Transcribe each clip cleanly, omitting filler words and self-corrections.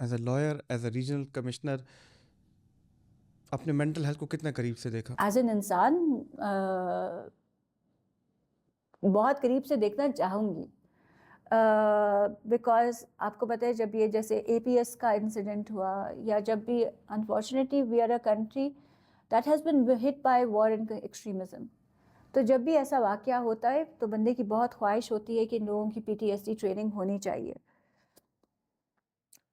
As a lawyer, as a regional commissioner, اپنے mental health کو کتنا قریب سے دیکھا؟ ایز این انسان بہت قریب سے دیکھنا چاہوں گی, بیکاز آپ کو پتہ ہے جب یہ جیسے اے پی ایس کا انسیڈنٹ ہوا, یا جب بھی unfortunately we are a country that has been hit by war and extremism, تو جب بھی ایسا واقعہ ہوتا ہے تو بندے کی بہت خواہش ہوتی ہے کہ لوگوں کی P T S D training ہونی چاہیے.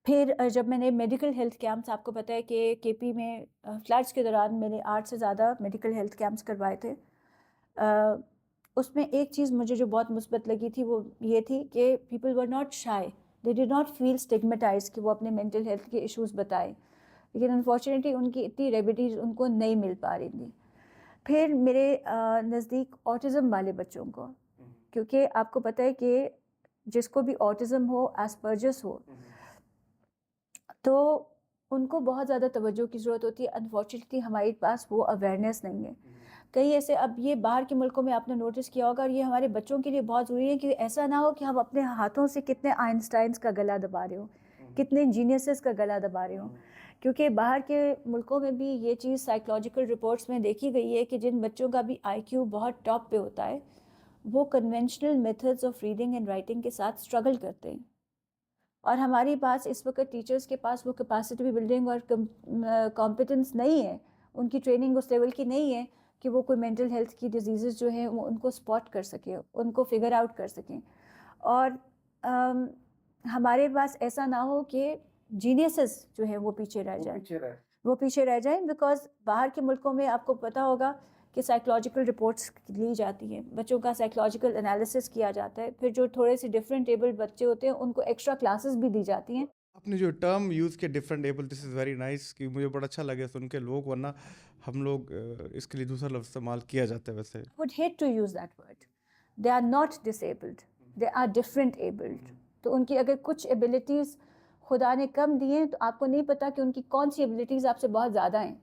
پھر جب میں نے میڈیکل ہیلتھ کیمپس, آپ کو پتہ ہے کہ کے پی میں فلڈس کے دوران میں نے 8 سے زیادہ میڈیکل ہیلتھ کیمپس کروائے تھے. اس میں ایک چیز مجھے جو بہت مثبت لگی تھی وہ یہ تھی کہ people were not shy, they did not feel stigmatise کہ وہ اپنے مینٹل ہیلتھ کے ایشوز بتائیں, لیکن انفارچونیٹلی ان کی اتنی ریمیڈیز ان کو نہیں مل پا رہی تھیں. پھر میرے نزدیک آٹزم والے بچوں کو, کیونکہ آپ کو پتہ ہے کہ جس کو بھی آٹزم ہو, ایسپرجس ہو, تو ان کو بہت زیادہ توجہ کی ضرورت ہوتی ہے. انفارچونیٹلی ہمارے پاس وہ اویئرنیس نہیں ہے. کئی ایسے, اب یہ باہر کے ملکوں میں آپ نے نوٹس کیا ہوگا, اور یہ ہمارے بچوں کے لیے بہت ضروری ہے کہ ایسا نہ ہو کہ ہم اپنے ہاتھوں سے کتنے آئنسٹائنس کا گلا دبا رہے ہوں, کتنے جینیسز کا گلا دبا رہے ہوں. کیونکہ باہر کے ملکوں میں بھی یہ چیز سائیکلوجیکل رپورٹس میں دیکھی گئی ہے کہ جن بچوں کا بھی آئی کیو بہت ٹاپ پہ ہوتا ہے, وہ conventional methods of reading and writing کے ساتھ اسٹرگل کرتے ہیں. اور ہمارے پاس اس وقت ٹیچرز کے پاس وہ کیپیسٹی بلڈنگ اور کمپیٹنس نہیں ہے, ان کی ٹریننگ اس لیول کی نہیں ہے کہ وہ کوئی مینٹل ہیلتھ کی ڈیزیزز جو ہیں وہ ان کو اسپاٹ کر سکیں, ان کو فگر آؤٹ کر سکیں. اور ہمارے پاس ایسا نہ ہو کہ جینیسز جو ہیں وہ پیچھے رہ جائیں, بیکاز باہر کے ملکوں میں آپ کو پتہ ہوگا کہ سائیکلوجیکل رپورٹس لی جاتی ہیں, بچوں کا سائیکلوجیکل انالیسس کیا جاتا ہے. پھر جو تھوڑے سے ڈفرینٹ ایبل بچے ہوتے ہیں ان کو ایکسٹرا کلاسز بھی دی جاتی ہیں. آپ نے جو ٹرم یوز کیا different able, this is very nice, کہ مجھے بڑا اچھا لگا سن کے. لوگ ورنہ ہم لوگ اس کے لیے دوسرا لفظ استعمال کیا جاتا ہے. ویسے would hate to use that word. They are not disabled, they are different abled. تو ان کی اگر کچھ ایبلٹیز خدا نے کم دی ہیں تو آپ کو نہیں پتا کہ ان کی کون سی ایبلٹیز آپ سے بہت زیادہ ہیں.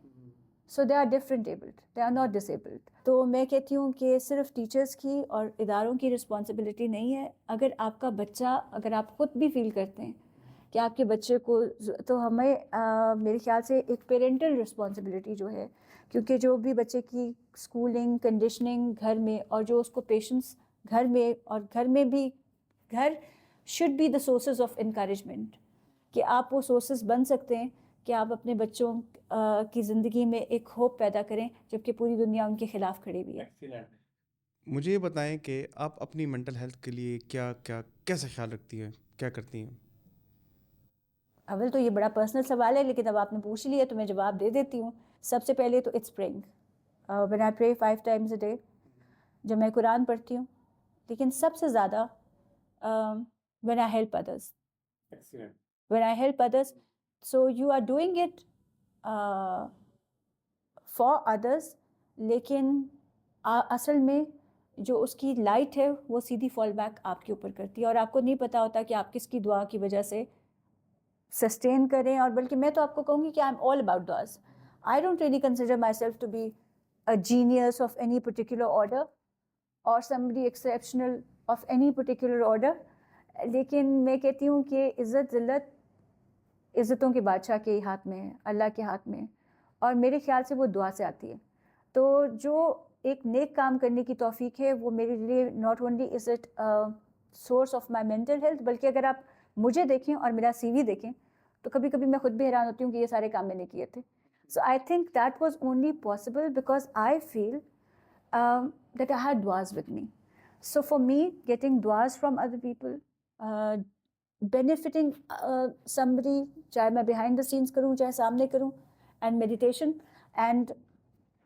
So they are different abled, they are not disabled. تو میں کہتی ہوں کہ صرف ٹیچرز کی اور اداروں کی رسپانسبلٹی نہیں ہے. اگر آپ کا بچہ, اگر آپ خود بھی فیل کرتے ہیں کہ آپ کے بچے کو, تو ہمیں میرے خیال سے ایک پیرنٹل رسپانسبلٹی جو ہے, کیونکہ جو بھی بچے کی اسکولنگ, کنڈیشننگ گھر میں, اور جو اس کو پیشنس گھر میں, اور گھر میں بھی گھر should be the sources of encouragement, کہ آپ وہ سورسز بن سکتے ہیں کہ آپ اپنے بچوں کی زندگی میں ایک ہوپ پیدا کریں جبکہ پوری دنیا ان کے خلاف کھڑی ہوئی ہے. مجھے یہ بتائیں کہ آپ اپنی مینٹل ہیلتھ کے لیے کیسا خیال رکھتی ہیں, کیا کرتی ہیں؟ اول تو یہ بڑا پرسنل سوال ہے, لیکن اب آپ نے پوچھ لیا تو میں جواب دے دیتی ہوں. سب سے پہلے تو it's praying, when I pray 5 times a day, جب میں قرآن پڑھتی ہوں. لیکن سب سے زیادہ when I help others. When I help others, so you are doing it for others, لیکن اصل میں جو اس کی لائٹ ہے وہ سیدھی فال بیک آپ کے اوپر کرتی ہے, اور آپ کو نہیں پتہ ہوتا کہ آپ کس کی دعا کی وجہ سے سسٹین کریں. اور بلکہ میں تو آپ کو کہوں گی کہ I'm all about duas. I don't really consider myself to be a genius of any particular order or somebody exceptional of any particular order. لیکن میں کہتی ہوں کہ عزت ذلت عزتوں کے بادشاہ کے ہاتھ میں ہے, اللہ کے ہاتھ میں ہے, اور میرے خیال سے وہ دعا سے آتی ہے. تو جو ایک نیک کام کرنے کی توفیق ہے وہ میرے لیے not only is it source of my mental health, بلکہ اگر آپ مجھے دیکھیں اور میرا سی وی دیکھیں تو کبھی کبھی میں خود بھی حیران ہوتی ہوں کہ یہ سارے کام میں نے کیے تھے. So I think that was only possible because I feel that I had دعاز with me. So for me getting دعاز from other people, benefiting somebody, چاہے میں behind the scenes کروں چاہے سامنے کروں, and meditation, and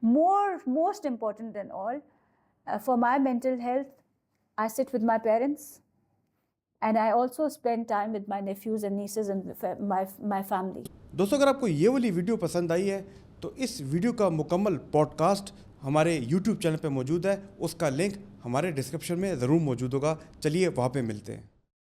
most important than all, for my mental health, I sit with my parents, and I also spend time with my nephews and nieces and my family. دوستو, اگر آپ کو یہ والی ویڈیو پسند آئی ہے تو اس ویڈیو کا مکمل پوڈ کاسٹ ہمارے یوٹیوب چینل پہ موجود ہے, اس کا لنک ہمارے ڈسکرپشن میں ضرور موجود ہوگا. چلیے وہاں پہ ملتے ہیں.